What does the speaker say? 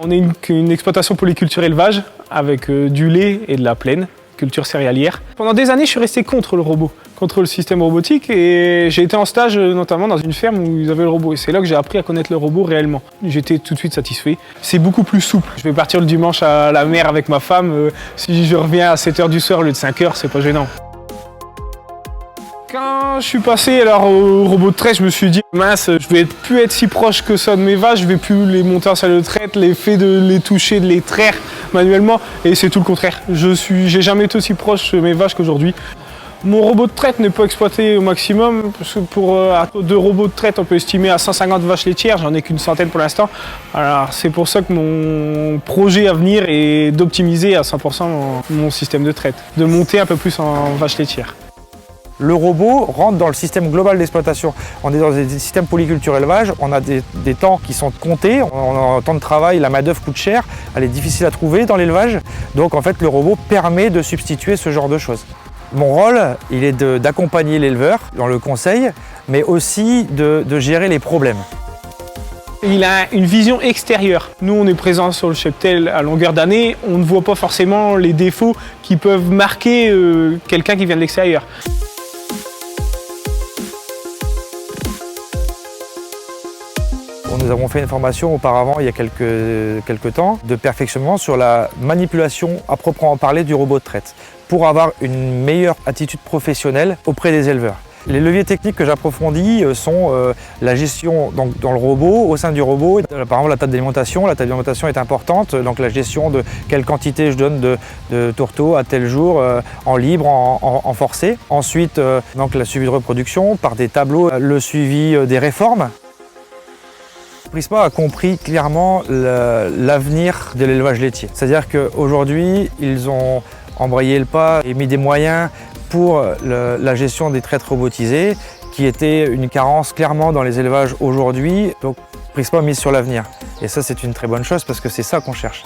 On est une exploitation polyculture élevage avec du lait et de la plaine, culture céréalière. Pendant des années, je suis resté contre le robot, contre le système robotique et j'ai été en stage notamment dans une ferme où ils avaient le robot et c'est là que j'ai appris à connaître le robot réellement. J'étais tout de suite satisfait. C'est beaucoup plus souple. Je vais partir le dimanche à la mer avec ma femme. Si je reviens à 7 h du soir au lieu de 5 h, c'est pas gênant. Quand je suis passé au robot de traite, je me suis dit mince, je vais plus être si proche que ça de mes vaches, je vais plus les monter en salle de traite, l'effet de les toucher, de les traire manuellement, et c'est tout le contraire. J'ai jamais été aussi proche de mes vaches qu'aujourd'hui. Mon robot de traite n'est pas exploité au maximum, parce que pour 2 robots de traite, on peut estimer à 150 vaches laitières, j'en ai qu'une centaine pour l'instant. Alors c'est pour ça que mon projet à venir est d'optimiser à 100% mon système de traite, de monter un peu plus en vaches laitières. Le robot rentre dans le système global d'exploitation. On est dans des systèmes polyculture élevage, on a des temps qui sont comptés, on a un temps de travail, la main-d'œuvre coûte cher, elle est difficile à trouver dans l'élevage. Donc en fait, le robot permet de substituer ce genre de choses. Mon rôle, il est d'accompagner l'éleveur dans le conseil, mais aussi de gérer les problèmes. Il a une vision extérieure. Nous, on est présent sur le cheptel à longueur d'année, on ne voit pas forcément les défauts qui peuvent marquer quelqu'un qui vient de l'extérieur. Nous avons fait une formation auparavant, il y a quelques temps, de perfectionnement sur la manipulation à proprement parler du robot de traite, pour avoir une meilleure attitude professionnelle auprès des éleveurs. Les leviers techniques que j'approfondis sont la gestion dans le robot, au sein du robot. Par exemple, la table d'alimentation est importante, donc la gestion de quelle quantité je donne de tourteaux à tel jour, en libre, en forcé. Ensuite, donc, la suivi de reproduction par des tableaux, le suivi des réformes. Prisma a compris clairement l'avenir de l'élevage laitier. C'est-à-dire qu'aujourd'hui, ils ont embrayé le pas et mis des moyens pour la gestion des traites robotisées, qui était une carence clairement dans les élevages aujourd'hui. Donc Prisma a mis sur l'avenir. Et ça, c'est une très bonne chose parce que c'est ça qu'on cherche.